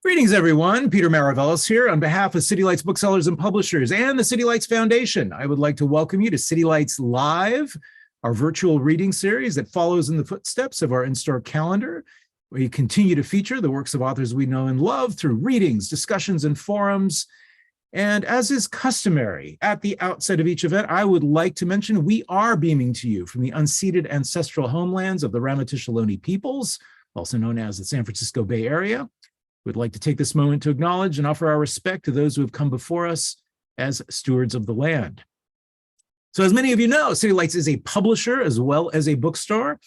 Greetings, everyone. Peter Maravellis here on behalf of City Lights Booksellers and Publishers and the City Lights Foundation. I would like to welcome you to City Lights Live, our virtual reading series that follows in the footsteps of our in-store calendar. We continue to feature the works of authors we know and love through readings, discussions, and forums. And as is customary at the outset of each event, I would like to mention we are beaming to you from the unceded ancestral homelands of the Ramaytush Ohlone peoples, also known as the San Francisco Bay Area. We'd like to take this moment to acknowledge and offer our respect to those who have come before us as stewards of the land. So as many of you know, City Lights is a publisher as well as a bookstore,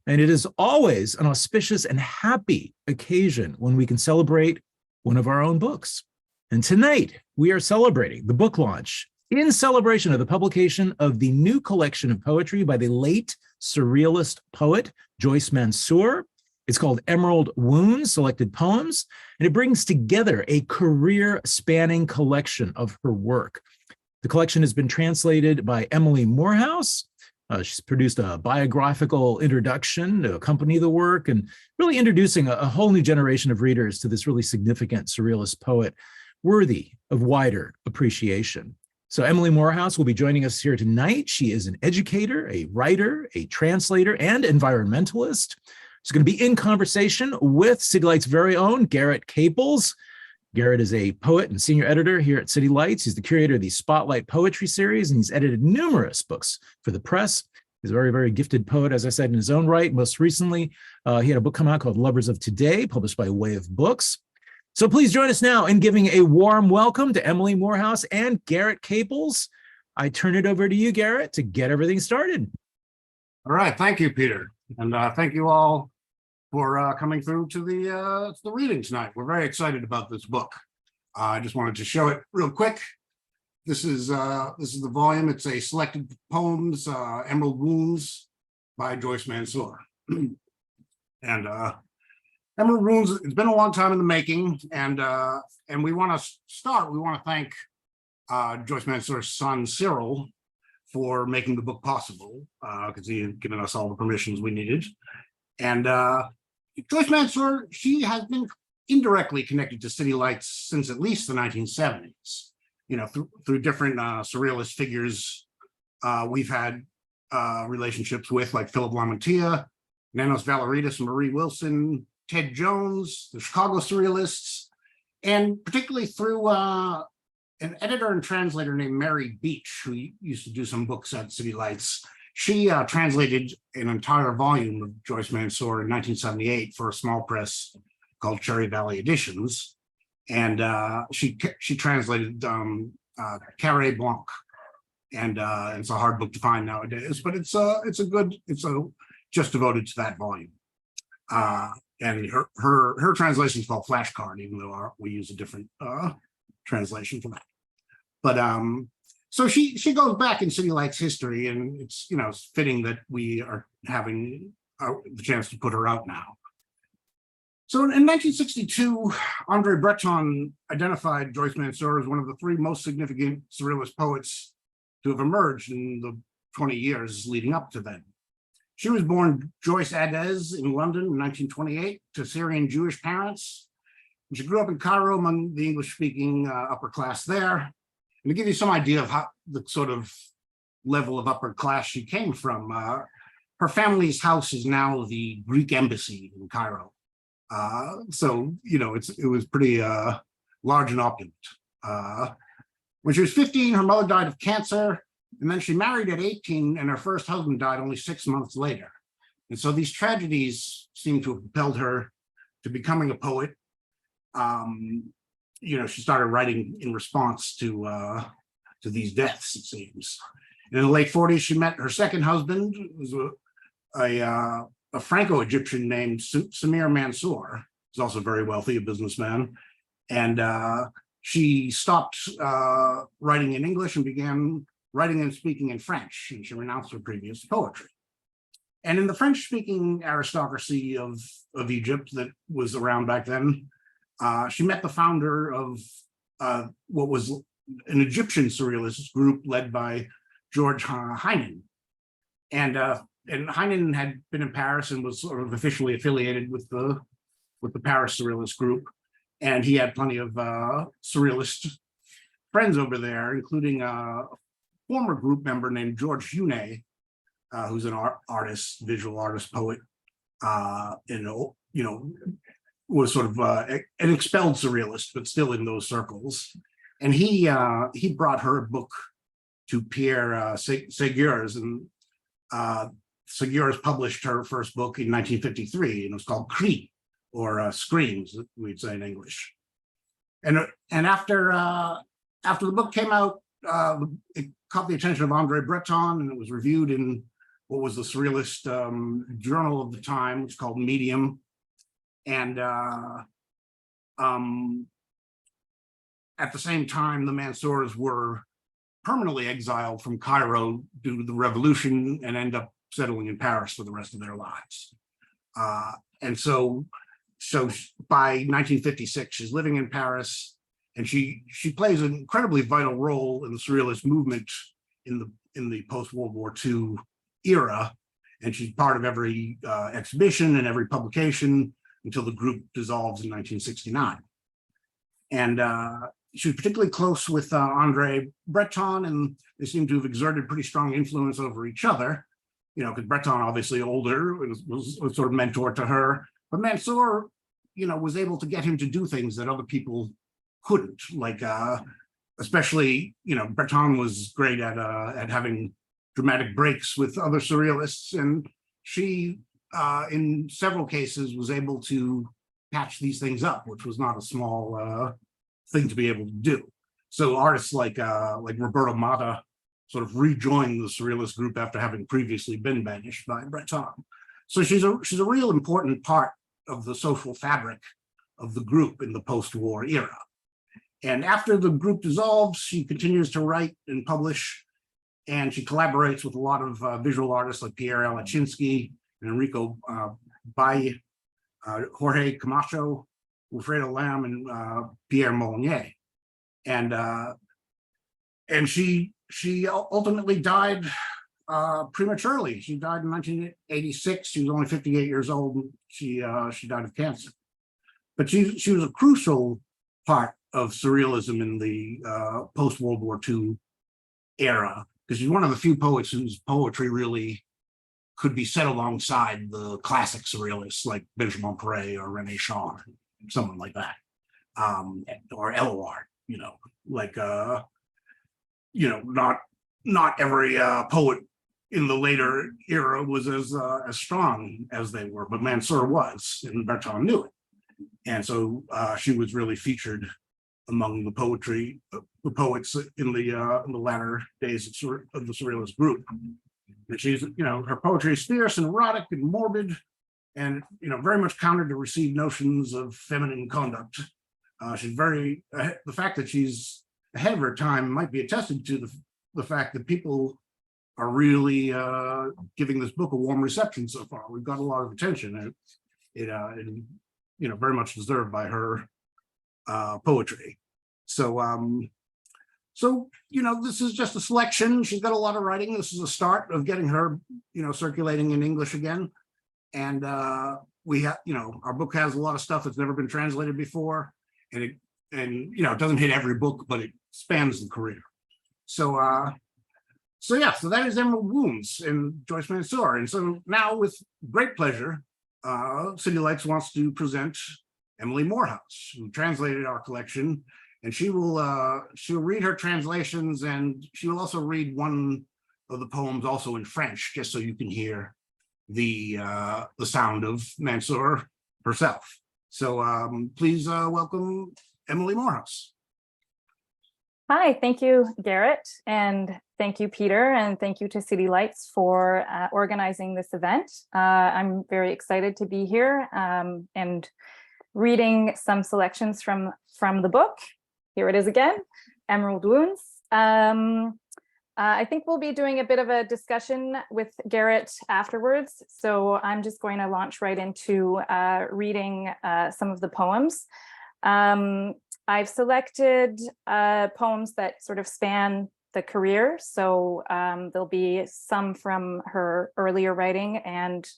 and it is always an auspicious and happy occasion when we can celebrate one of our own books. And tonight, we are celebrating the book launch in celebration of the publication of the new collection of poetry by the late Surrealist poet, Joyce Mansour. It's called Emerald Wounds, Selected Poems, and it brings together a career-spanning collection of her work. The collection has been translated by Emilie Moorhouse. She's produced a biographical introduction to accompany the work and really introducing a whole new generation of readers to this really significant Surrealist poet, worthy of wider appreciation. So Emilie Moorhouse will be joining us here tonight. She is an educator, a writer, a translator, and environmentalist. She's going to be in conversation with City Lights' very own Garrett Caples. Garrett is a poet and senior editor here at City Lights. He's the curator of the Spotlight Poetry Series, and he's edited numerous books for the press. He's a very, very gifted poet, as I said, in his own right. Most recently, he had a book come out called Lovers of Today, published by Way of Books. So please join us now in giving a warm welcome to Emilie Moorhouse and Garrett Caples. I turn it over to you, Garrett, to get everything started. All right, thank you, Peter. And thank you all for coming through to the reading tonight. We're very excited about this book. I just wanted to show it real quick. This is the volume. It's a selected poems, Emerald Wounds by Joyce Mansour. And Emerald Wounds, it's been a long time in the making, and we want to start. We want to thank Joyce Mansour's son Cyril for making the book possible, because he had given us all the permissions we needed. And Joyce Mansour, she has been indirectly connected to City Lights since at least the 1970s. You know, through different surrealist figures we've had relationships with, like Philip Lamantia, Nanos Valeritas, Marie Wilson, Ted Jones, the Chicago Surrealists, and particularly through an editor and translator named Mary Beach, who used to do some books at City Lights. She translated an entire volume of Joyce Mansour in 1978 for a small press called Cherry Valley Editions, and she translated Carré Blanc, and it's a hard book to find nowadays, but it's just devoted to that volume. And her translation is called Flashcard, even though we use a different translation for that. But so she goes back in City Lights history, and it's it's fitting that we are having the chance to put her out now. So in 1962, André Breton identified Joyce Mansour as one of the three most significant Surrealist poets to have emerged in the 20 years leading up to then. She was born Joyce Adez in London in 1928 to Syrian Jewish parents. She grew up in Cairo among the English-speaking upper class there. And to give you some idea of how the sort of level of upper class she came from, her family's house is now the Greek embassy in Cairo. So, it was pretty large and opulent. When she was 15, her mother died of cancer, and then she married at 18, and her first husband died only 6 months later. And so these tragedies seem to have propelled her to becoming a poet. She started writing in response to these deaths, it seems. And in the late 40s, she met her second husband, who was a Franco-Egyptian named Samir Mansour. He's also very wealthy, a businessman. And she stopped writing in English and began writing and speaking in French, and she renounced her previous poetry. And in the French-speaking aristocracy of Egypt that was around back then, she met the founder of what was an Egyptian surrealist group led by George Heinen. And Heinen had been in Paris and was sort of officially affiliated with the Paris Surrealist group. And he had plenty of surrealist friends over there, including a former group member named George Hunet, who's an artist, visual artist, poet, was sort of an expelled surrealist, but still in those circles. And he brought her book to Pêret Segures, and Segures published her first book in 1953, and it was called Cri, or Screams, we'd say in English. And after the book came out, it caught the attention of André Breton, and it was reviewed in what was the Surrealist journal of the time, which was called Medium. And at the same time, the Mansours were permanently exiled from Cairo due to the revolution and end up settling in Paris for the rest of their lives. And so by 1956, she's living in Paris, and she plays an incredibly vital role in the Surrealist movement in the post-World War II era. And she's part of every exhibition and every publication until the group dissolves in 1969. And she was particularly close with André Breton, and they seem to have exerted pretty strong influence over each other, because Breton, obviously older, was sort of mentor to her. But Mansour, was able to get him to do things that other people couldn't, like especially, Breton was great at having dramatic breaks with other surrealists, and she, in several cases, was able to patch these things up, which was not a small thing to be able to do. So artists like Roberto Matta sort of rejoined the Surrealist group after having previously been banished by Breton. So she's a real important part of the social fabric of the group in the post-war era. And after the group dissolves, she continues to write and publish, and she collaborates with a lot of visual artists like Pierre Alachinsky and Enrico Baye, Jorge Camacho, Wilfredo Lam, and Pierre Molyneux. And she ultimately died prematurely. She died in 1986. She was only 58 years old. And she died of cancer. But she was a crucial part of surrealism in the post-World War II era, because she's one of the few poets whose poetry really could be set alongside the classic surrealists like Benjamin Pêret or René Char, someone like that, or Eluard, not every poet in the later era was as strong as they were, but Mansour was, and Breton knew it. And so she was really featured among the poets in the latter days of the Surrealist group. And she's, her poetry is fierce and erotic and morbid, and very much counter to received notions of feminine conduct. She's the fact that she's ahead of her time might be attested to the fact that people are really giving this book a warm reception so far. We've got a lot of attention, and very much deserved by her poetry. So, this is just a selection. She's got a lot of writing. This is a start of getting her, circulating in English again. And we have, our book has a lot of stuff that's never been translated before, and it doesn't hit every book, but it spans the career. So that is Emerald Wounds and Joyce Mansour. And so now, with great pleasure, City Lights wants to present Emilie Moorhouse, who translated our collection, and she'll read her translations, and she will also read one of the poems also in French, just so you can hear the sound of Mansour herself. So please welcome Emilie Moorhouse. Hi, thank you, Garrett, and thank you, Peter, and thank you to City Lights for organizing this event. I'm very excited to be here and reading some selections from the book. Here it is again, Emerald Wounds. I think we'll be doing a bit of a discussion with Garrett afterwards, so I'm just going to launch right into reading some of the poems. I've selected poems that sort of span the career, so there'll be some from her earlier writing and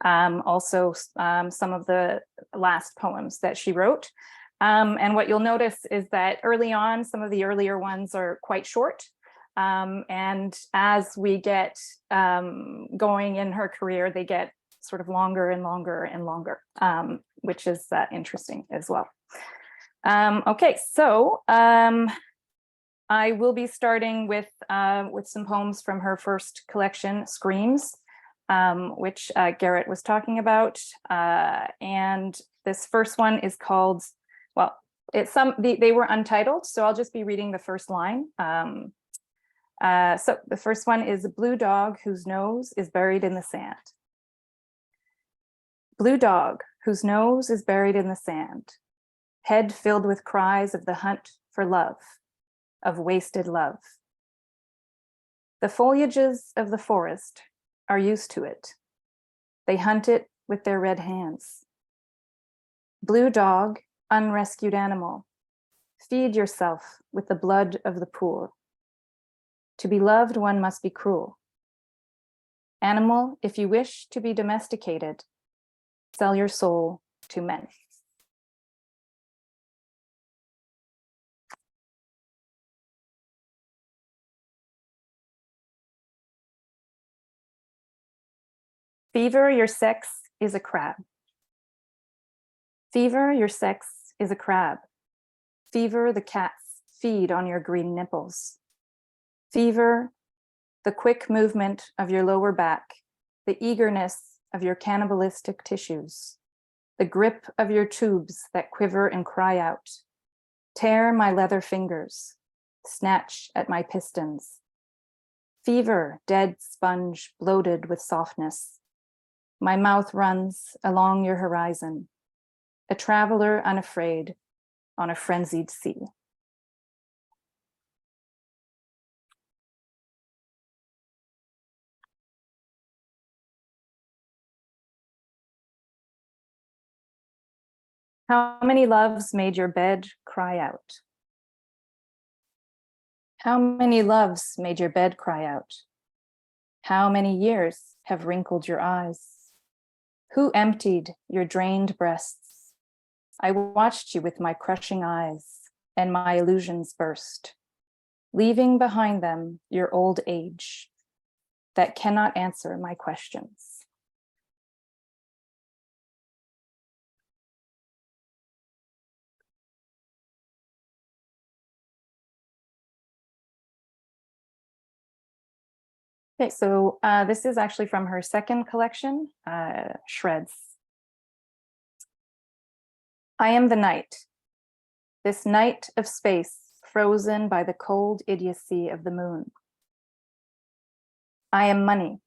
also some of the last poems that she wrote. And what you'll notice is that early on, some of the earlier ones are quite short. And as we get going in her career, they get sort of longer and longer and longer, which is interesting as well. Okay, so I will be starting with some poems from her first collection, Screams, which Garrett was talking about. And this first one is called, well, they were untitled, so I'll just be reading the first line. So the first one is a blue dog whose nose is buried in the sand. Blue dog whose nose is buried in the sand, head filled with cries of the hunt for love, of wasted love. The foliages of the forest are used to it. They hunt it with their red hands. Blue dog, unrescued animal, feed yourself with the blood of the poor. To be loved, one must be cruel. Animal, if you wish to be domesticated, sell your soul to men. Fever, your sex is a crab. Fever, your sex is a crab. Fever, the cats feed on your green nipples. Fever, the quick movement of your lower back, the eagerness of your cannibalistic tissues, the grip of your tubes that quiver and cry out. Tear my leather fingers, snatch at my pistons. Fever, dead sponge bloated with softness. My mouth runs along your horizon, a traveler unafraid on a frenzied sea. How many loves made your bed cry out? How many loves made your bed cry out? How many years have wrinkled your eyes? Who emptied your drained breasts? I watched you with my crushing eyes, and my illusions burst, leaving behind them your old age that cannot answer my questions. Okay, so this is actually from her second collection, Shreds. I am the night, this night of space frozen by the cold idiocy of the moon. I am money,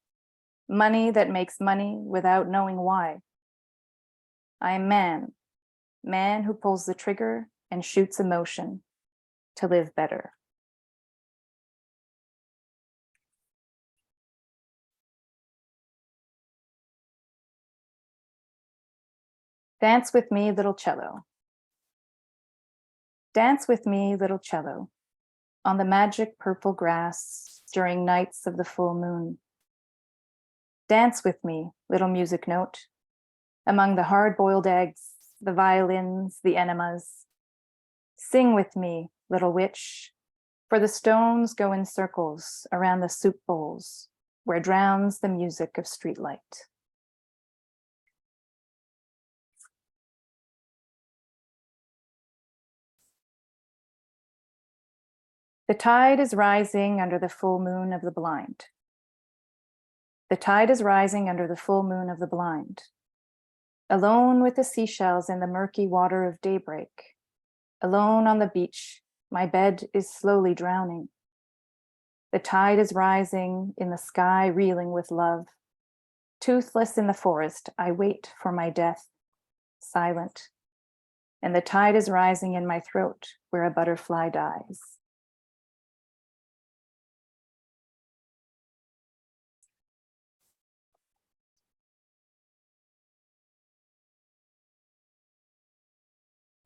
money that makes money without knowing why. I am man, man who pulls the trigger and shoots emotion to live better. Dance with me, little cello. Dance with me, little cello, on the magic purple grass during nights of the full moon. Dance with me, little music note, among the hard-boiled eggs, the violins, the enemas. Sing with me, little witch, for the stones go in circles around the soup bowls, where drowns the music of streetlight. The tide is rising under the full moon of the blind. The tide is rising under the full moon of the blind. Alone with the seashells in the murky water of daybreak. Alone on the beach, my bed is slowly drowning. The tide is rising in the sky, reeling with love. Toothless in the forest, I wait for my death, silent. And the tide is rising in my throat, where a butterfly dies.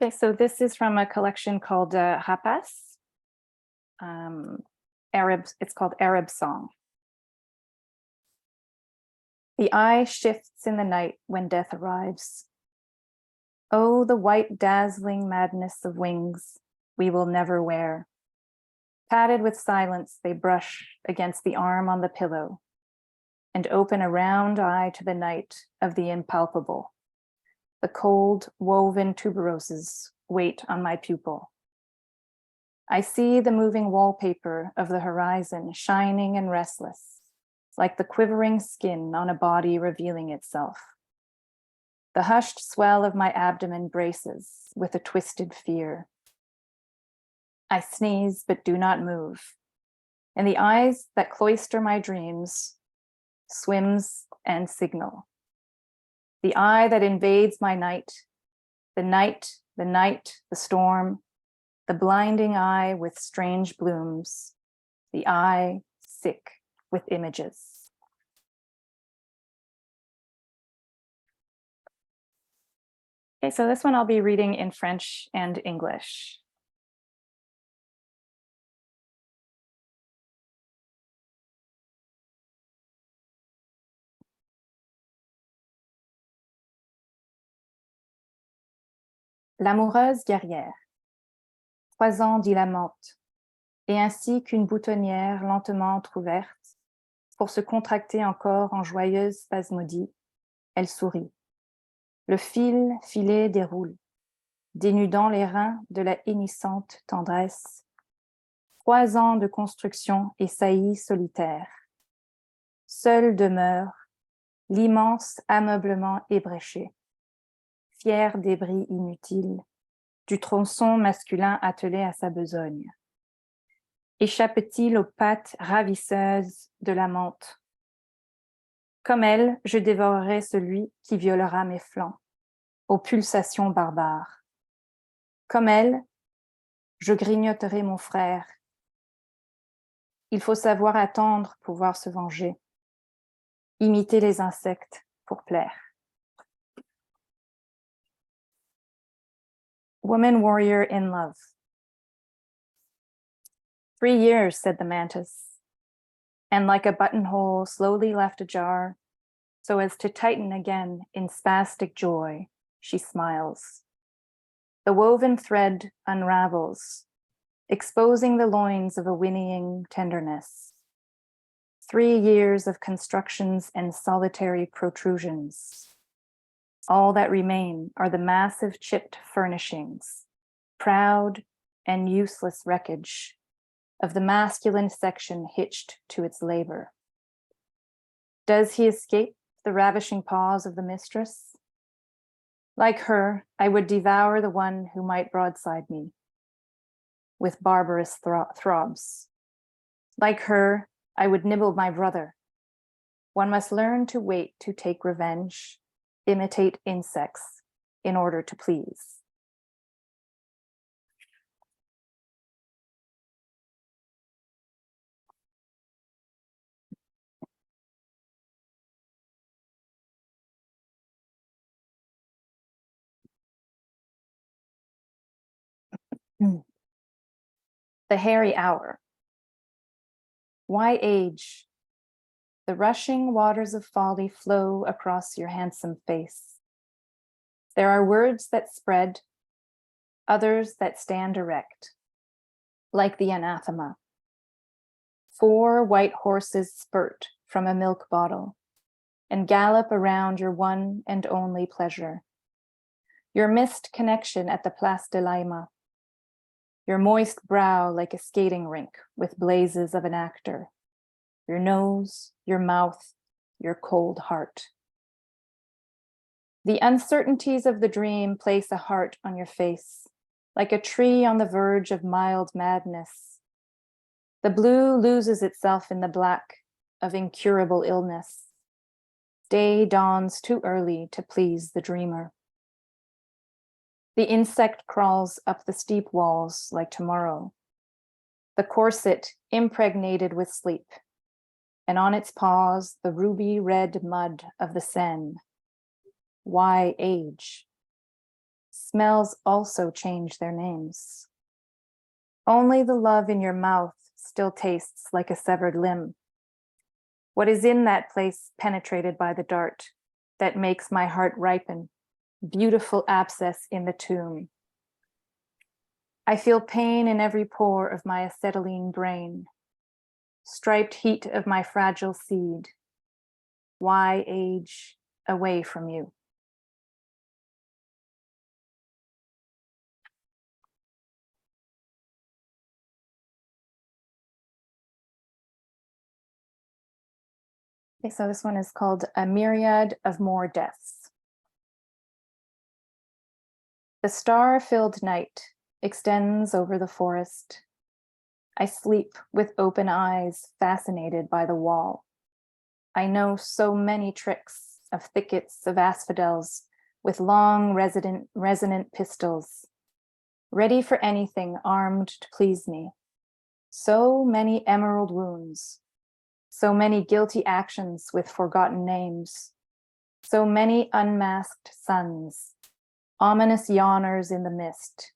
Okay, so this is from a collection called Hapas. It's called Arab Song. The eye shifts in the night when death arrives. Oh, the white dazzling madness of wings we will never wear. Padded with silence, they brush against the arm on the pillow and open a round eye to the night of the impalpable. The cold, woven tuberoses wait on my pupil. I see the moving wallpaper of the horizon shining and restless, like the quivering skin on a body revealing itself. The hushed swell of my abdomen braces with a twisted fear. I sneeze but do not move, and the eyes that cloister my dreams swims and signal. The eye that invades my night, the storm, the blinding eye with strange blooms, the eye sick with images. Okay, so this one I'll be reading in French and English. L'amoureuse guerrière. 3 ans dit l'amante, et ainsi qu'une boutonnière lentement entr'ouverte, pour se contracter encore en joyeuse spasmodie, elle sourit. Le fil filé déroule, dénudant les reins de la hennissante tendresse. 3 ans de construction et saillie solitaire. Seule demeure l'immense ameublement ébréché, fier débris inutiles du tronçon masculin attelé à sa besogne. Échappe-t-il aux pattes ravisseuses de l'amante? Comme elle, je dévorerai celui qui violera mes flancs, aux pulsations barbares. Comme elle, je grignoterai mon frère. Il faut savoir attendre pour pouvoir se venger, imiter les insectes pour plaire. Woman warrior in love. 3 years, said the mantis, and like a buttonhole slowly left ajar, so as to tighten again in spastic joy, she smiles. The woven thread unravels, exposing the loins of a whinnying tenderness. 3 years of constructions and solitary protrusions. All that remain are the massive chipped furnishings, proud and useless wreckage of the masculine section hitched to its labor. Does he escape the ravishing paws of the mistress? Like her, I would devour the one who might broadside me with barbarous throbs. Like her, I would nibble my brother. One must learn to wait to take revenge, imitate insects in order to please. The hairy hour. Why age? The rushing waters of folly flow across your handsome face. There are words that spread, others that stand erect, like the anathema. 4 white horses spurt from a milk bottle and gallop around your one and only pleasure. Your missed connection at the Place de l'Aima. Your moist brow like a skating rink with blazes of an actor. Your nose, your mouth, your cold heart. The uncertainties of the dream place a heart on your face, like a tree on the verge of mild madness. The blue loses itself in the black of incurable illness. Day dawns too early to please the dreamer. The insect crawls up the steep walls like tomorrow. The corset impregnated with sleep, and on its paws the ruby red mud of the Seine. Why age? Smells also change their names. Only the love in your mouth still tastes like a severed limb. What is in that place penetrated by the dart that makes my heart ripen, beautiful abscess in the tomb. I feel pain in every pore of my acetylene brain, striped heat of my fragile seed. Why age away from you? Okay, so this one is called A Myriad of More Deaths. The star-filled night extends over the forest. I sleep with open eyes, fascinated by the wall. I know so many tricks of thickets of asphodels with long resonant pistols, ready for anything, armed to please me. So many emerald wounds, so many guilty actions with forgotten names, so many unmasked suns, ominous yawners in the mist,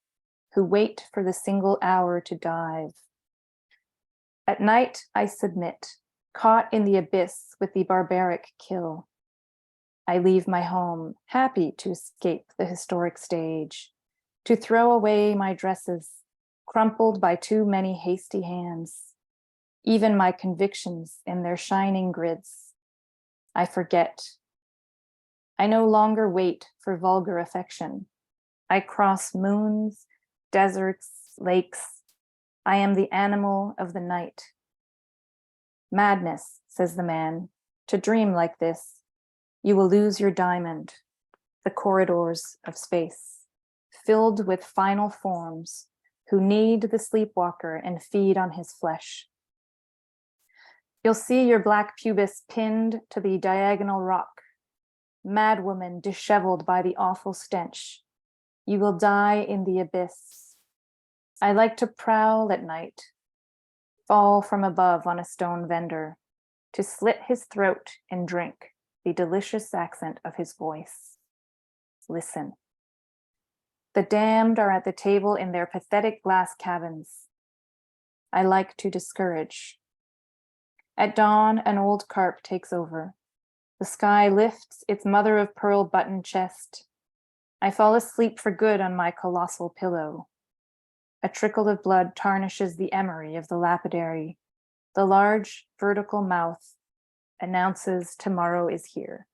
who wait for the single hour to dive. At night, I submit, caught in the abyss with the barbaric kill. I leave my home, happy to escape the historic stage, to throw away my dresses, crumpled by too many hasty hands, even my convictions in their shining grids. I forget. I no longer wait for vulgar affection. I cross moons, deserts, lakes. I am the animal of the night. Madness, says the man, to dream like this. You will lose your diamond, the corridors of space, filled with final forms who need the sleepwalker and feed on his flesh. You'll see your black pubis pinned to the diagonal rock, madwoman disheveled by the awful stench. You will die in the abyss. I like to prowl at night, fall from above on a stone vendor, to slit his throat and drink the delicious accent of his voice. Listen. The damned are at the table in their pathetic glass cabins. I like to discourage. At dawn, an old carp takes over. The sky lifts its mother of pearl button chest. I fall asleep for good on my colossal pillow. A trickle of blood tarnishes the emery of the lapidary. The large vertical mouth announces tomorrow is here.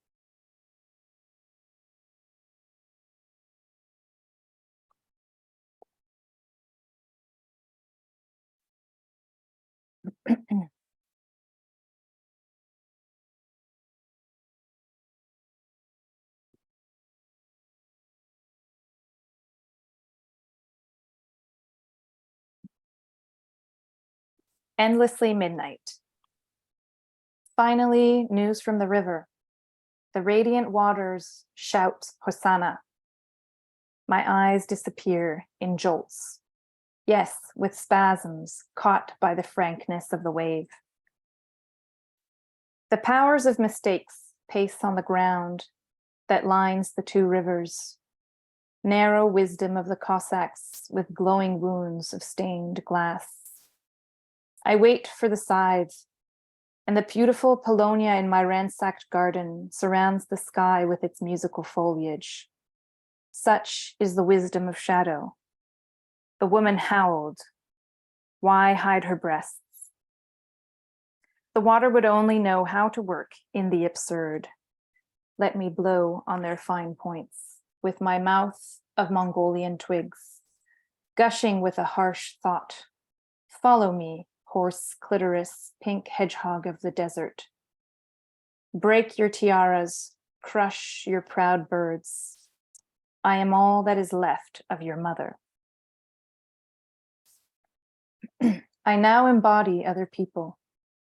Endlessly midnight. Finally, news from the river. The radiant waters shout Hosanna. My eyes disappear in jolts. Yes, with spasms caught by the frankness of the wave. The powers of mistakes pace on the ground that lines the two rivers. Narrow wisdom of the Cossacks with glowing wounds of stained glass. I wait for the scythe, and the beautiful Polonia in my ransacked garden surrounds the sky with its musical foliage. Such is the wisdom of shadow. The woman howled. Why hide her breasts? The water would only know how to work in the absurd. Let me blow on their fine points with my mouth of Mongolian twigs, gushing with a harsh thought. Follow me, horse clitoris, pink hedgehog of the desert. Break your tiaras, crush your proud birds. I am all that is left of your mother. I now embody other people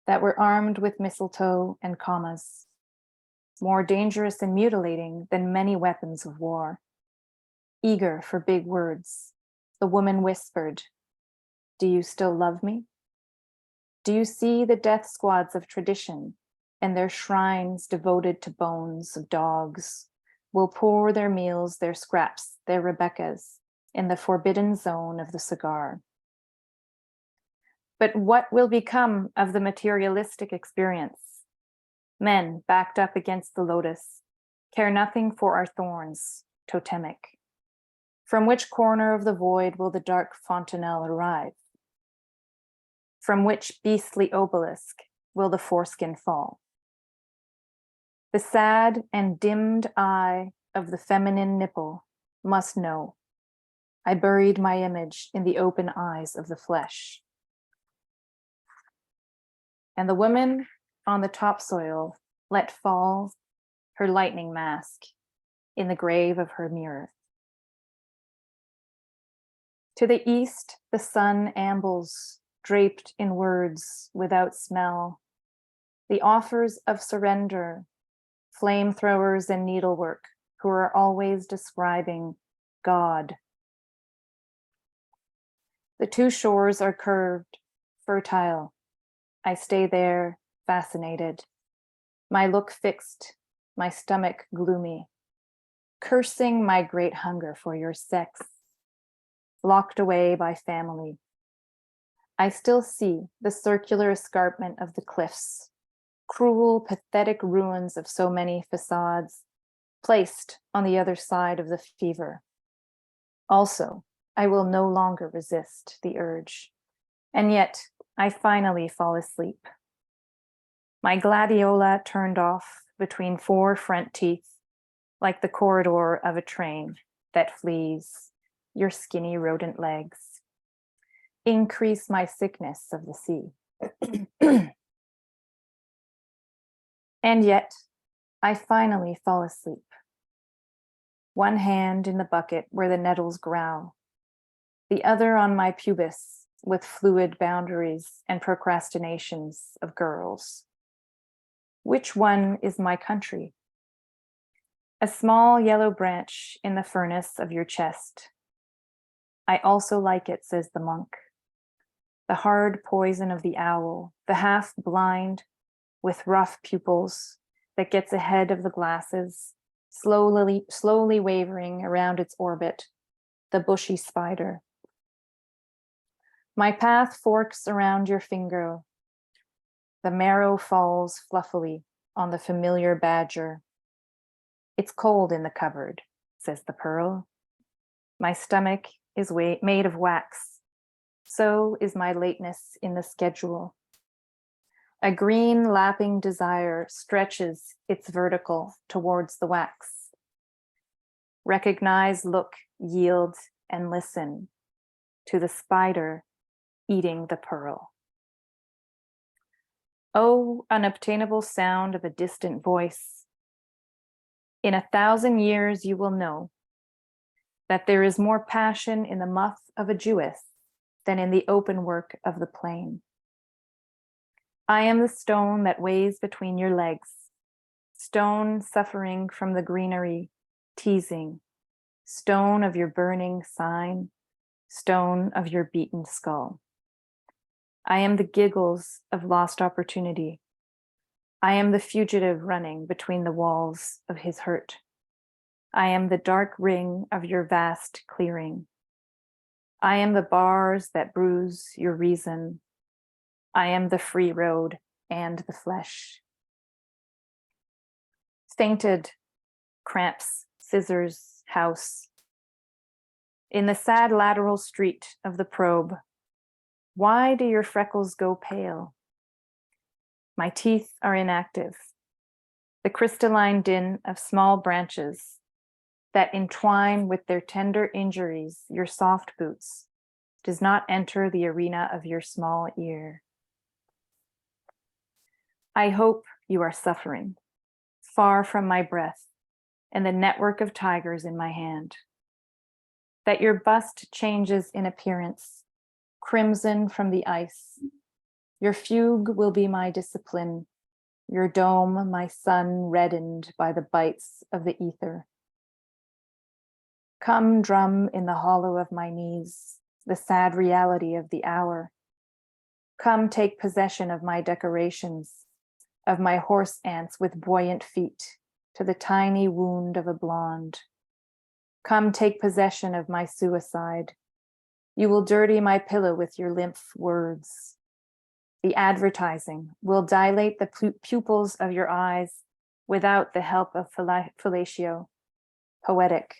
that were armed with mistletoe and commas, more dangerous and mutilating than many weapons of war. Eager for big words, the woman whispered, "Do you still love me? Do you see the death squads of tradition and their shrines devoted to bones of dogs will pour their meals, their scraps, their Rebeccas in the forbidden zone of the cigar? But what will become of the materialistic experience? Men backed up against the lotus care nothing for our thorns, totemic? From which corner of the void will the dark fontanelle arrive? From which beastly obelisk will the foreskin fall? The sad and dimmed eye of the feminine nipple must know I buried my image in the open eyes of the flesh. And the woman on the topsoil let fall her lightning mask in the grave of her mirror. To the east, the sun ambles, draped in words without smell, the offers of surrender, flamethrowers and needlework who are always describing God. The two shores are curved, fertile. I stay there, fascinated, my look fixed, my stomach gloomy, cursing my great hunger for your sex, locked away by family. I still see the circular escarpment of the cliffs, cruel, pathetic ruins of so many facades, placed on the other side of the fever. Also, I will no longer resist the urge, and yet I finally fall asleep. My gladiola turned off between four front teeth, like the corridor of a train that flees your skinny rodent legs. Increase my sickness of the sea. And yet, I finally fall asleep. One hand in the bucket where the nettles growl, the other on my pubis with fluid boundaries and procrastinations of girls. Which one is my country? A small yellow branch in the furnace of your chest. I also like it, says the monk. The hard poison of the owl, the half blind with rough pupils that gets ahead of the glasses, slowly wavering around its orbit, the bushy spider. My path forks around your finger. The marrow falls fluffily on the familiar badger. It's cold in the cupboard, says the pearl. My stomach is made of wax. So is my lateness in the schedule. A green lapping desire stretches its vertical towards the wax. Recognize, look, yield, and listen to the spider eating the pearl. Oh, unobtainable sound of a distant voice. In 1,000 years you will know that there is more passion in the muff of a Jewess than in the open work of the plain. I am the stone that weighs between your legs, stone suffering from the greenery, teasing, stone of your burning sign, stone of your beaten skull. I am the giggles of lost opportunity. I am the fugitive running between the walls of his hurt. I am the dark ring of your vast clearing. I am the bars that bruise your reason. I am the free road and the flesh. Fainted, cramps, scissors, house. In the sad lateral street of the probe, why do your freckles go pale? My teeth are inactive. The crystalline din of small branches that entwine with their tender injuries your soft boots does not enter the arena of your small ear. I hope you are suffering, far from my breath and the network of tigers in my hand. That your bust changes in appearance, crimson from the ice. Your fugue will be my discipline, your dome my sun reddened by the bites of the ether. Come drum in the hollow of my knees, the sad reality of the hour. Come take possession of my decorations, of my horse ants with buoyant feet to the tiny wound of a blonde. Come take possession of my suicide. You will dirty my pillow with your lymph words. The advertising will dilate the pupils of your eyes without the help of fellatio. Poetic,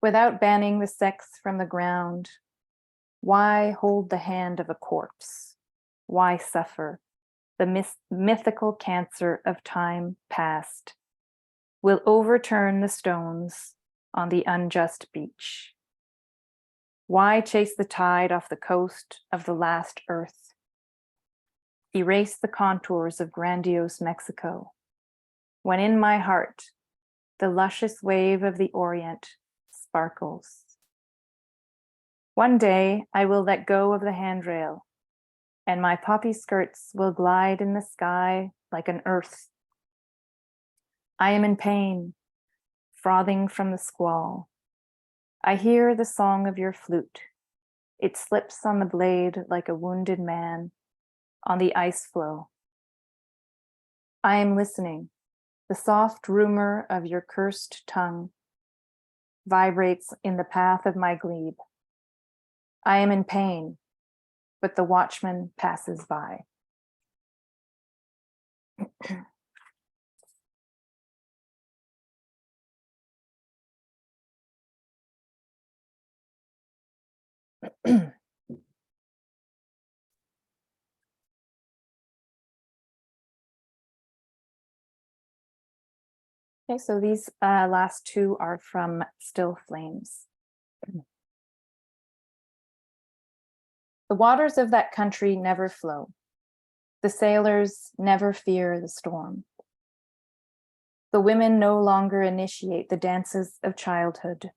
Without banning the sex from the ground, why hold the hand of a corpse? Why suffer? The mythical cancer of time past will overturn the stones on the unjust beach. Why chase the tide off the coast of the last earth? Erase the contours of grandiose Mexico, when in my heart the luscious wave of the Orient sparkles. One day I will let go of the handrail, and my poppy skirts will glide in the sky like an earth. I am in pain, frothing from the squall. I hear the song of your flute. It slips on the blade like a wounded man on the ice floe. I am listening. The soft rumor of your cursed tongue vibrates in the path of my glebe. I am in pain, but the watchman passes by. Okay, so these last two are from Still Flames. The waters of that country never flow. The sailors never fear the storm. The women no longer initiate the dances of childhood.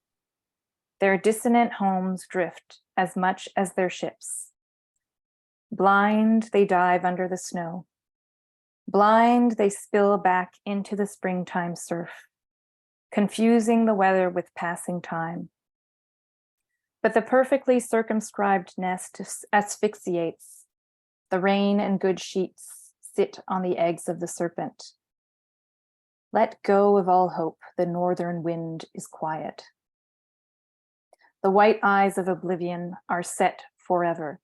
Their dissonant homes drift as much as their ships. Blind, they dive under the snow. Blind, they spill back into the springtime surf, confusing the weather with passing time. But the perfectly circumscribed nest asphyxiates. The rain and good sheets sit on the eggs of the serpent. Let go of all hope, the northern wind is quiet. The white eyes of oblivion are set forever,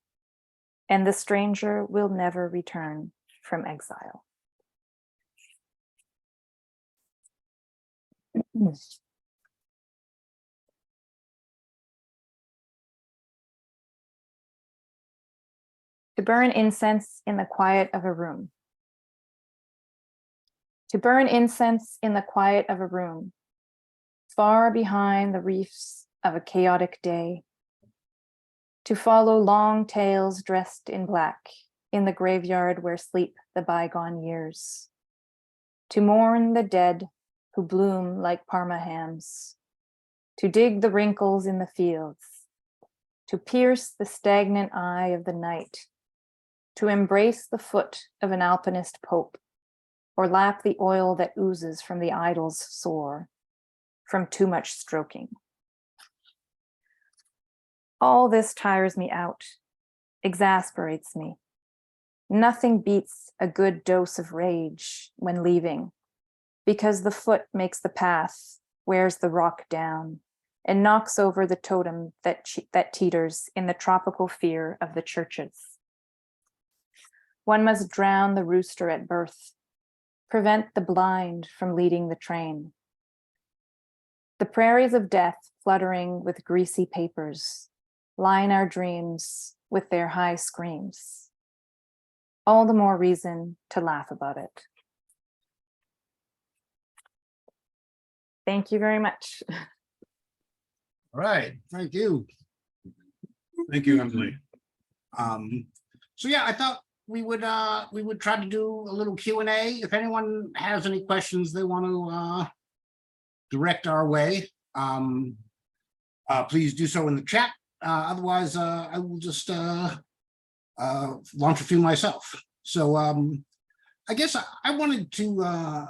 and the stranger will never return from exile. To burn incense in the quiet of a room. To burn incense in the quiet of a room, far behind the reefs of a chaotic day. To follow long tails dressed in black in the graveyard where sleep the bygone years. To mourn the dead who bloom like Parma hams. To dig the wrinkles in the fields. To pierce the stagnant eye of the night. To embrace the foot of an alpinist pope, or lap the oil that oozes from the idol's sore, from too much stroking. All this tires me out, exasperates me. Nothing beats a good dose of rage when leaving, because the foot makes the path, wears the rock down, and knocks over the totem that teeters in the tropical fear of the churches. One must drown the rooster at birth, prevent the blind from leading the train. The prairies of death fluttering with greasy papers line our dreams with their high screams. All the more reason to laugh about it. Thank you very much. All right, thank you. Thank you, Emily. So yeah, I thought we would try to do a little Q&A. If anyone has any questions they want to direct our way, please do so in the chat. Otherwise, I will just launch a few myself. So I guess I wanted to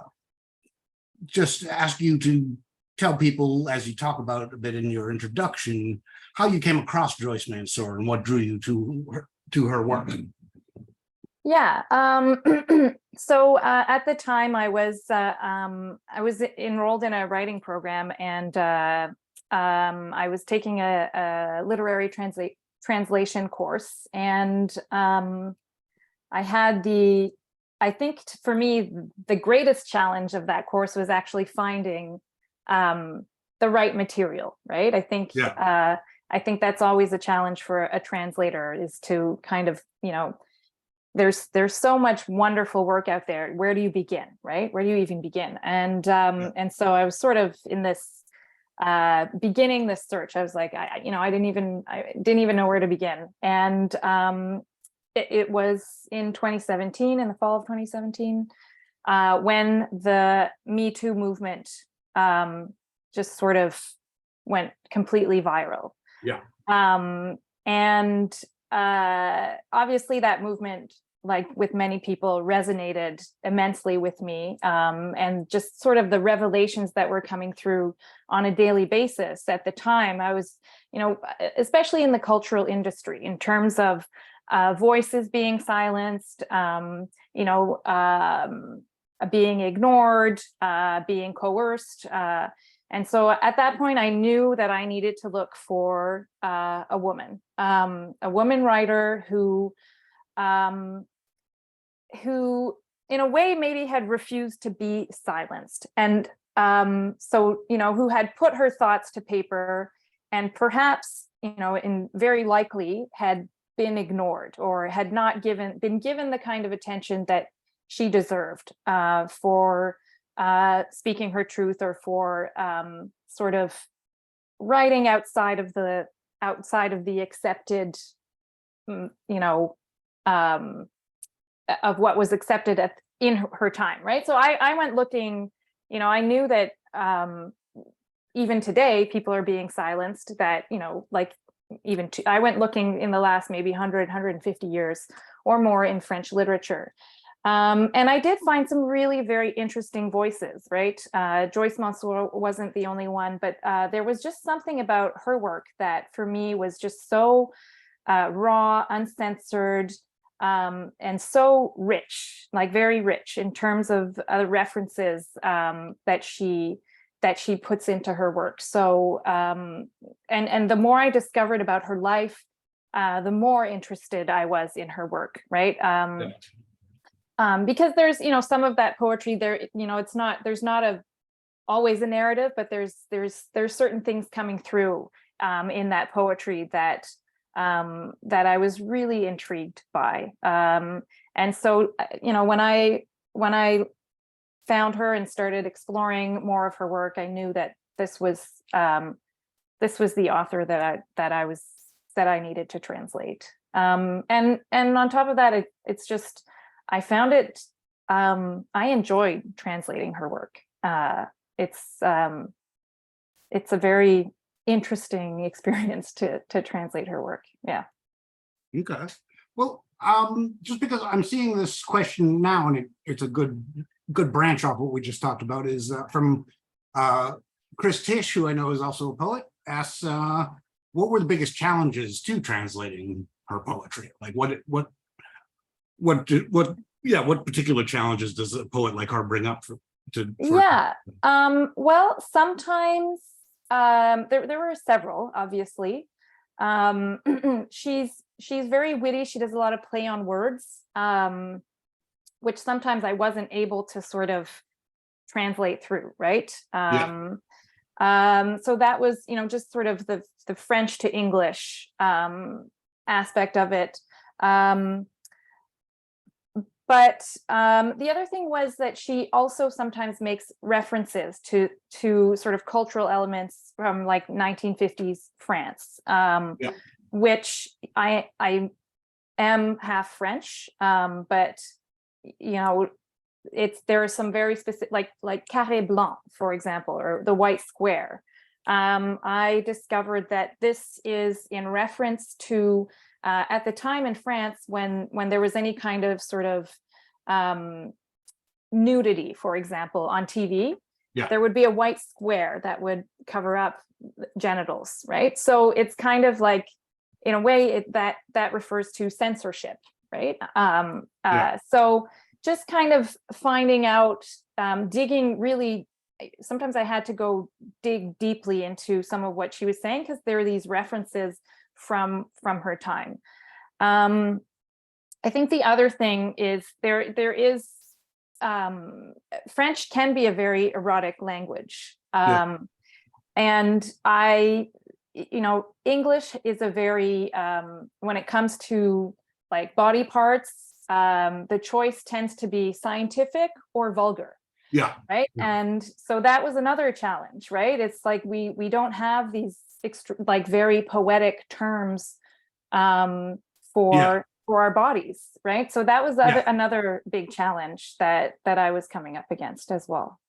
just ask you to tell people, as you talk about it a bit in your introduction, how you came across Joyce Mansour and what drew you to her work. Yeah. So at the time, I was enrolled in a writing program, and I was taking a literary translation course, and I had I think for me, the greatest challenge of that course was actually finding the right material, right? I think that's always a challenge for a translator, is to kind of, there's so much wonderful work out there. Where do you begin, right? Where do you even begin? And so I was sort of in this beginning this search. I was like, I didn't even know where to begin. And it was in 2017, in the fall of 2017, when the Me Too movement just sort of went completely viral. Yeah. And obviously that movement, like with many people, resonated immensely with me, and just sort of the revelations that were coming through on a daily basis. At the time, I was, especially in the cultural industry, in terms of voices being silenced, being ignored, being coerced. And so at that point, I knew that I needed to look for a woman writer who in a way maybe had refused to be silenced. And who had put her thoughts to paper, and perhaps, and very likely had been ignored, or had not been given the kind of attention that she deserved for speaking her truth, or for sort of writing outside of the accepted, of what was accepted in her time, right? So I went looking, I knew that even today people are being silenced, that, I went looking in the last maybe 150 years or more in French literature. And I did find some really very interesting voices, right? Joyce Mansour wasn't the only one, but there was just something about her work that for me was just so raw, uncensored, and so rich, like very rich in terms of references that she puts into her work. So, and the more I discovered about her life, the more interested I was in her work, right? Because there's, some of that poetry there, there's not always a narrative, but there's certain things coming through in that poetry that I was really intrigued by. And so, when I found her and started exploring more of her work, I knew that this was the author that I needed to translate. And on top of that, it's just, I found it, I enjoyed translating her work. It's a very interesting experience to translate her work. Yeah. Okay. Well, just because I'm seeing this question now, and it's a good branch off what we just talked about, is from Chris Tish, who I know is also a poet, asks, what were the biggest challenges to translating her poetry? Like what particular challenges does a poet like her bring up well, sometimes there were several, obviously. She's very witty. She does a lot of play on words, which sometimes I wasn't able to sort of translate through, right? So that was, just sort of the French to English aspect of it. But the other thing was that she also sometimes makes references to sort of cultural elements from like 1950s France, which I am half French, but there are some very specific, like carré blanc, for example, or the white square. I discovered that this is in reference to at the time in France, when there was any kind of sort of nudity, for example, on TV, there would be a white square that would cover up genitals, right? So it's kind of like, in a way, that refers to censorship, right? So just kind of finding out, digging really, sometimes I had to dig deeply into some of what she was saying, because there are these references from her time. I think the other thing is there is French can be a very erotic language, And English is a very, when it comes to like body parts, the choice tends to be scientific or vulgar. Yeah. Right. Yeah. And so that was another challenge, right? It's like we don't have these like very poetic terms for our bodies, right? So that was another big challenge that I was coming up against as well.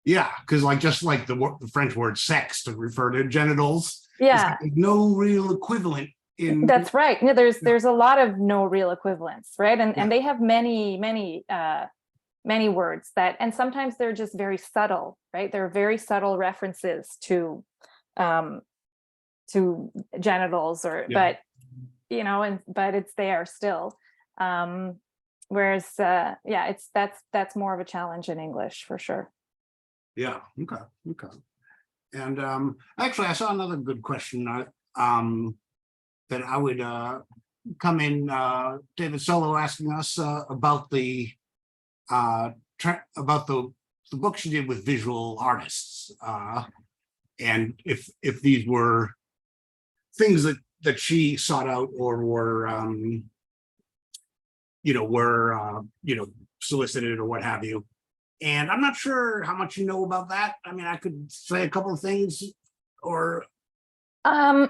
Yeah, because just like the French word sex to refer to genitals, yeah, there's no real equivalent in. That's right. Yeah, there's a lot of no real equivalents, right? And they have many words that, and sometimes they're just very subtle, right? They're very subtle references to genitals, but it's there still. Whereas that's more of a challenge in English for sure. Yeah. Okay. And actually, I saw another good question that I would come in. David Solo asking us about the book she did with visual artists, and if these were things that she sought out or were solicited or what have you. And I'm not sure how much you know about that. I mean, I could say a couple of things, or I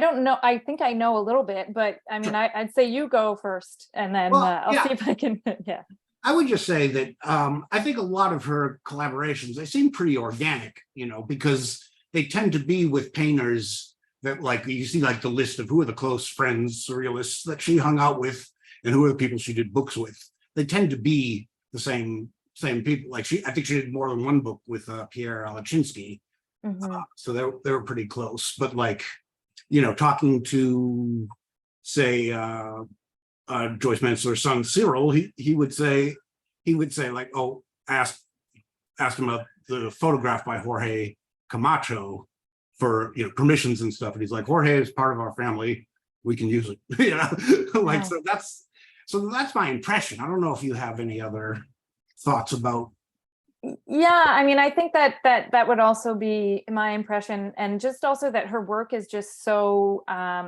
don't know. I think I know a little bit, but I mean, sure. I'd say you go first, and then I'll see if I can. Yeah. I would just say that I think a lot of her collaborations, they seem pretty organic, because they tend to be with painters that, like, you see, like the list of who are the close friends, surrealists that she hung out with, and who are the people she did books with. They tend to be the same people. Like I think she did more than one book with Pierre Alachinsky. Mm-hmm. So they were pretty close. But talking to, say, Joyce Mansour's son Cyril, he would say like, oh, asked him about the photograph by Jorge Camacho for permissions and stuff, and he's like, Jorge is part of our family, we can use it. So that's my impression. I don't know if you have any other thoughts about. Yeah, I mean, I think that would also be my impression, and just also that her work is just so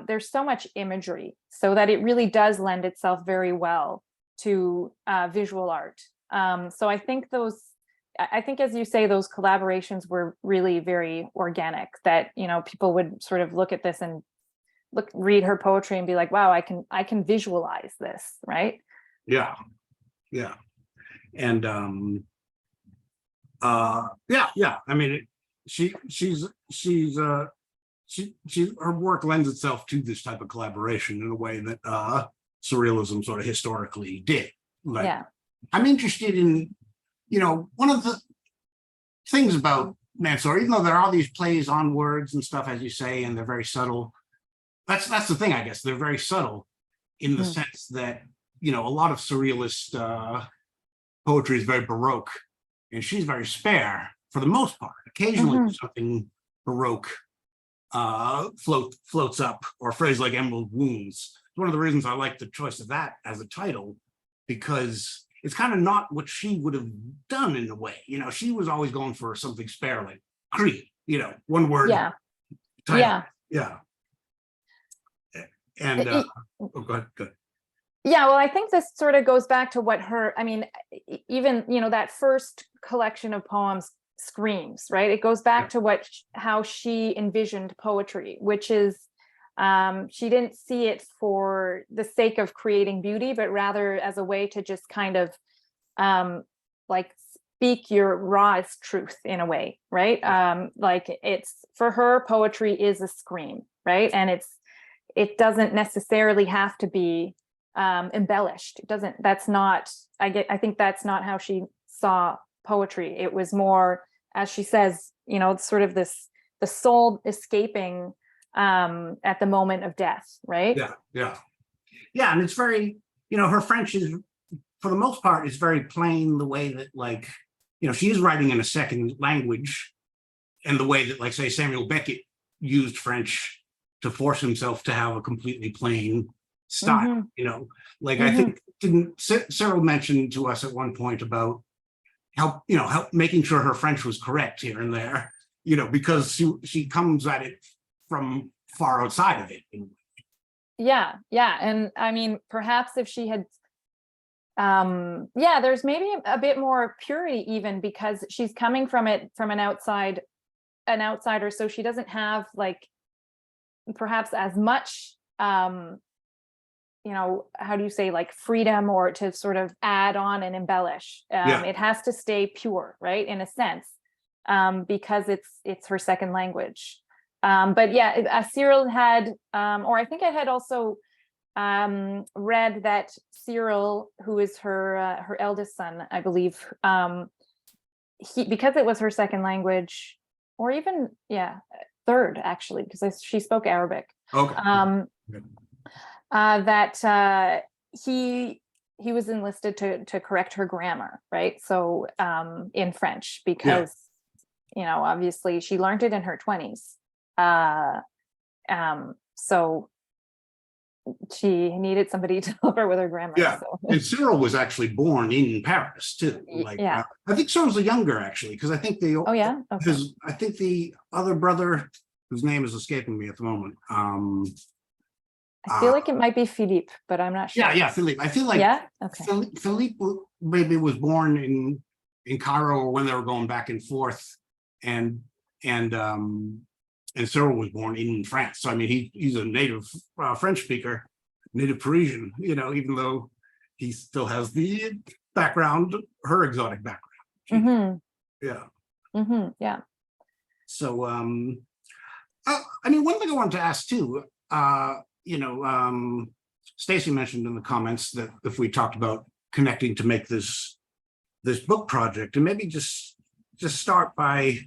there's so much imagery, so that it really does lend itself very well to visual art. So I think as you say, those collaborations were really very organic, that people would sort of look at this and read her poetry and be like, wow, I can visualize this, right? Yeah. And I mean, her work lends itself to this type of collaboration in a way that surrealism sort of historically did. I'm interested in, one of the things about Mansour, even though there are all these plays on words and stuff, as you say, and they're very subtle. That's the thing, I guess. They're very subtle in the sense that, a lot of surrealist poetry is very Baroque, and she's very spare for the most part. Occasionally something Baroque floats up, or a phrase like Emerald Wounds. One of the reasons I like the choice of that as a title, because it's kind of not what she would have done in a way. She was always going for something spare, like Cree, one word. Yeah. Title. Yeah. And go ahead. Yeah, well, I think this sort of goes back to what even that first collection of poems screams, right? It goes back to how she envisioned poetry, which is she didn't see it for the sake of creating beauty, but rather as a way to just kind of speak your rawest truth in a way, right? It's, for her, poetry is a scream, right? And it doesn't necessarily have to be embellished. I think that's not how she saw poetry. It was more, as she says, sort of the soul escaping at the moment of death, right? Yeah. And it's very, her French is, for the most part, is very plain, the way that, she is writing in a second language, and the way that, say, Samuel Beckett used French to force himself to have a completely plain style. I think Cyril mentioned to us at one point about help making sure her French was correct here and there, because she comes at it from far outside of it. Yeah, and I mean, perhaps if she had, there's maybe a bit more purity even because she's coming from it from an outsider, so she doesn't have like perhaps as much, how do you say, like freedom or to sort of add on and embellish. It has to stay pure, right, in a sense, because it's her second language. But yeah, Cyril had, or I think I had also read that Cyril, who is her eldest son, I believe, because it was her second language, or even third actually, because she spoke Arabic. Okay. That he was enlisted to correct her grammar, right? So in French, because obviously she learned it in her 20s. So she needed somebody to help her with her grammar. Yeah, so. and Cyril was actually born in Paris too. I think Cyril's the younger actually, because I think Oh yeah. Okay. I think the other brother, whose name is escaping me at the moment. I feel like it might be Philippe, but I'm not sure. Yeah, Philippe. I feel like Philippe maybe was born in Cairo or when they were going back and forth, and Cyril was born in France. So I mean, he's a native French speaker, native Parisian. Even though he still has the background, her exotic background. Yeah. So I mean, one thing I wanted to ask too. Stacy mentioned in the comments that if we talked about connecting to make this book project, and maybe just start by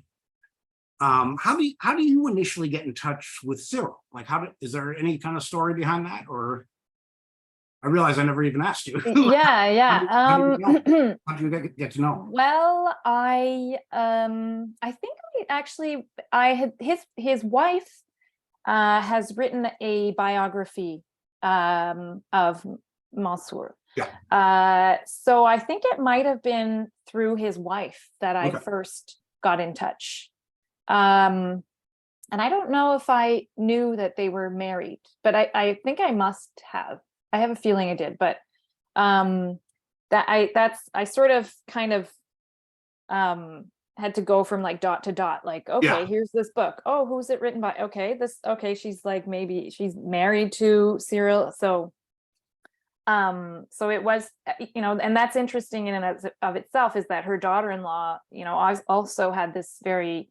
how do you initially get in touch with Cyril? Like, is there any kind of story behind that? Or I realize I never even asked you. How do you get to know? Well, I think I had his wife has written a biography of Mansour. So I think it might have been through his wife that I first got in touch. And I don't know if I knew that they were married, but I think I must have. I have a feeling I did, but I sort of kind of had to go from like dot to dot, like, okay, here's this book. Oh, who's it written by? Okay, she's like, maybe she's married to Cyril. So it was, and that's interesting in and of itself, is that her daughter-in-law, also had this very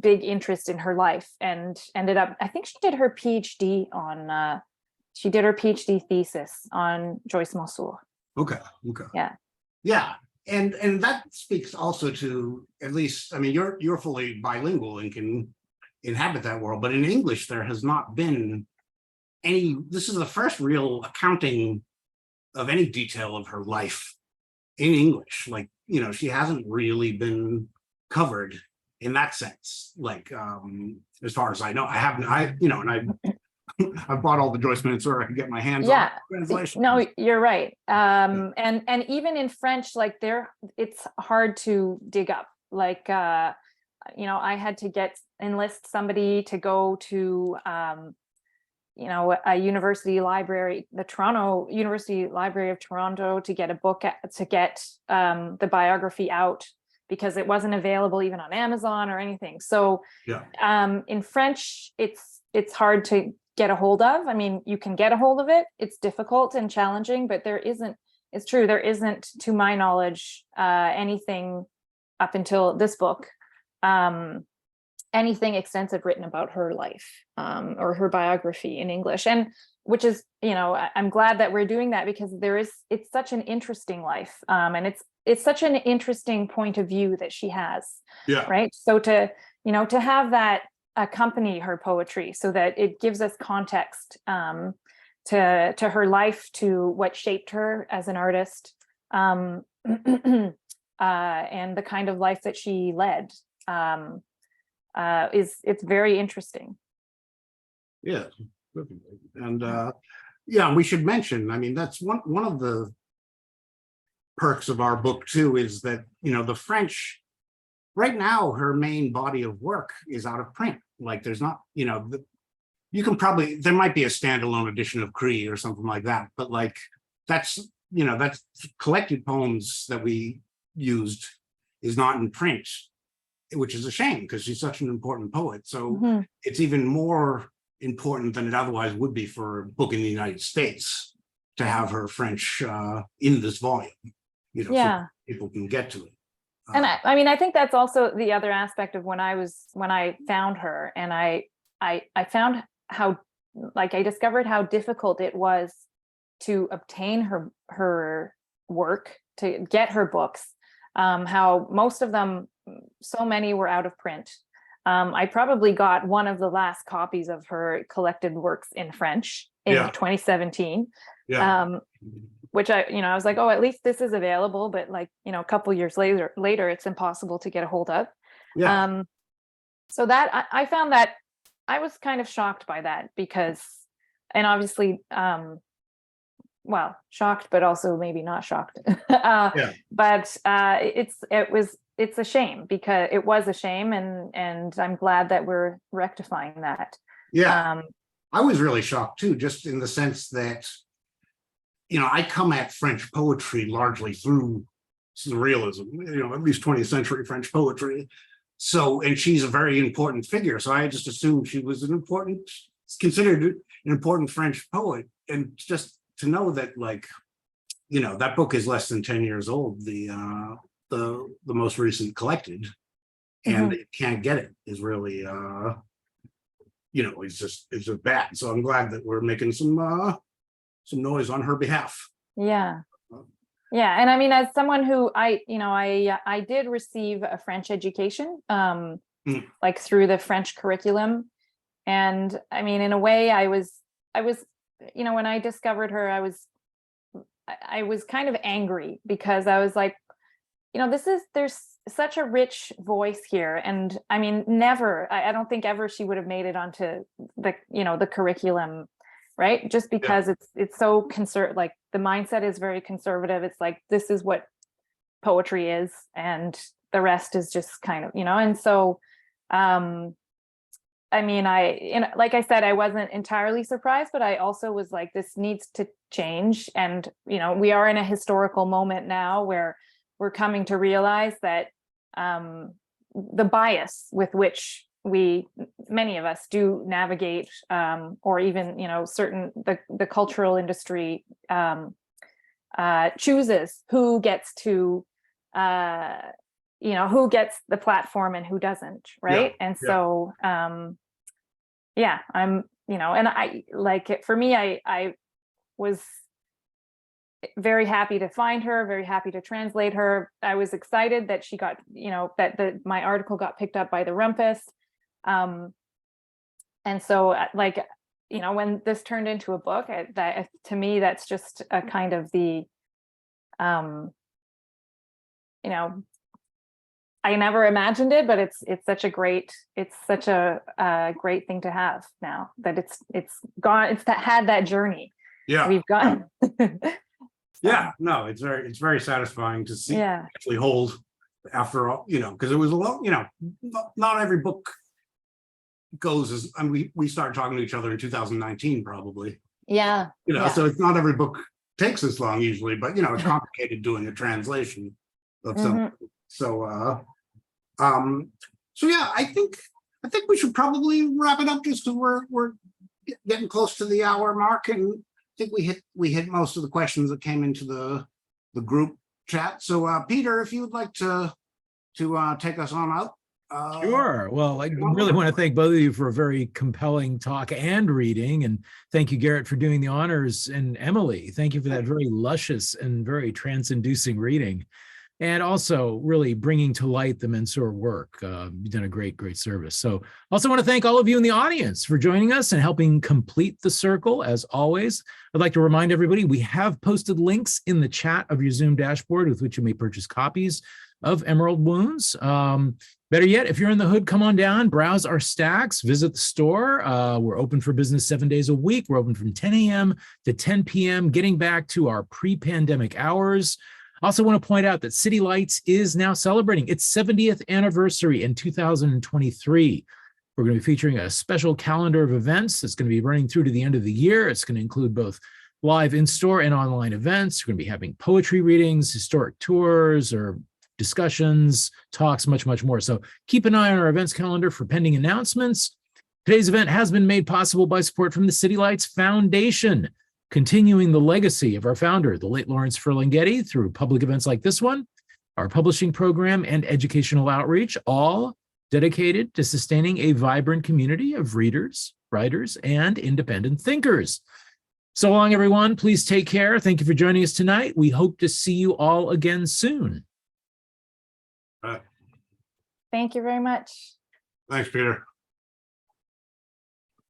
big interest in her life and ended up, I think she did her PhD thesis on Joyce Mansour. Okay. Yeah. And that speaks also to, at least, I mean, you're fully bilingual and can inhabit that world, but in English, there has not been this is the first real accounting of any detail of her life in English. Like, she hasn't really been covered in that sense. Like, as far as I know, I haven't, I've bought all the Joyce Mansour I can get my hands on translation. No, you're right. And even in French, like it's hard to dig up. Like, I had to enlist somebody to go to, a university library, the Toronto University Library of Toronto, to get a book, to get the biography out, because it wasn't available even on Amazon or anything. So in French, it's hard to get a hold of. I mean, you can get a hold of it. It's difficult and challenging, but it's true, there isn't, to my knowledge, anything up until this book, anything extensive written about her life, or her biography in English. And which is, I'm glad that we're doing that, because it's such an interesting life. And it's such an interesting point of view that she has. Right. So to have that accompany her poetry, so that it gives us context to her life, to what shaped her as an artist, and the kind of life that she led, it's very interesting. Yeah, and we should mention, I mean, that's one of the perks of our book too is that, the French, right now, her main body of work is out of print. Like there's not, you can probably, there might be a standalone edition of Cree or something like that, but like that's collected poems that we used is not in print, which is a shame because she's such an important poet. So it's even more important than it otherwise would be for a book in the United States to have her French in this volume, so people can get to it. And I mean, I think that's also the other aspect of when I found her, and I found how, like, I discovered how difficult it was to obtain her work, to get her books, how most of them, so many were out of print. I probably got one of the last copies of her collected works in French in 2017. Which I was like, oh, at least this is available, but like, a couple years later, it's impossible to get a hold of. So that I found that I was kind of shocked by that because, and obviously, well, shocked, but also maybe not shocked. But it's a shame, because it was a shame, and I'm glad that we're rectifying that. I was really shocked too, just in the sense that, I come at French poetry largely through surrealism, at least 20th century French poetry. So, and she's a very important figure. So I just assumed she was considered an important French poet. And just to know that, like, that book is less than 10 years old, the most recent collected, and it can't get it is really, it's just bad. So I'm glad that we're making some noise on her behalf. And I mean, as someone who I did receive a French education, like through the French curriculum, and I mean, in a way, I was when I discovered her, I was kind of angry, because I was like, there's such a rich voice here, and I mean, I don't think ever she would have made it onto the curriculum, right? Just because it's so like the mindset is very conservative. It's like, this is what poetry is, and the rest is just kind of, and so I mean, like I said, I wasn't entirely surprised, but I also was like, this needs to change. And we are in a historical moment now where we're coming to realize that the bias with which many of us do navigate, or even, certain, the cultural industry chooses who gets to, who gets the platform and who doesn't, right? So, I'm, and I like it. For me, I was very happy to find her, very happy to translate her. I was excited that she got, that my article got picked up by the Rumpus. And so, like, when this turned into a book, that to me, that's just a kind of the, I never imagined it, but it's such a great thing to have now, that it's gone. It's had that journey. We've gone. No, it's very satisfying to see actually hold after all, because it was a lot, not every book goes as, and we started talking to each other in 2019 probably. So it's not every book takes this long usually, but it's complicated doing a translation of something. So I think we should probably wrap it up, just because we're getting close to the hour mark, and I think we hit most of the questions that came into the group chat. So Peter, if you would like to take us on out. Sure. Well, I really want to thank both of you for a very compelling talk and reading, and thank you, Garrett, for doing the honors, and Emilie, thank you for that very luscious and very trance-inducing reading, and also really bringing to light the Mansour work. You've done a great service. So also want to thank all of you in the audience for joining us and helping complete the circle. As always, I'd like to remind everybody, we have posted links in the chat of your Zoom dashboard with which you may purchase copies of Emerald Wounds. Better yet, if you're in the hood, come on down, browse our stacks, visit the store. We're open for business 7 days a week. We're open from 10 a.m. to 10 p.m., getting back to our pre-pandemic hours. Also want to point out that City Lights is now celebrating its 70th anniversary in 2023. We're going to be featuring a special calendar of events that's going to be running through to the end of the year. It's going to include both live in-store and online events. We're going to be having poetry readings, historic tours, or discussions, talks, much, much more. So keep an eye on our events calendar for pending announcements. Today's event has been made possible by support from the City Lights Foundation, continuing the legacy of our founder, the late Lawrence Ferlinghetti, through public events like this one, our publishing program, and educational outreach, all dedicated to sustaining a vibrant community of readers, writers, and independent thinkers. So long, everyone. Please take care. Thank you for joining us tonight. We hope to see you all again soon. Thank you very much. Thanks, Peter.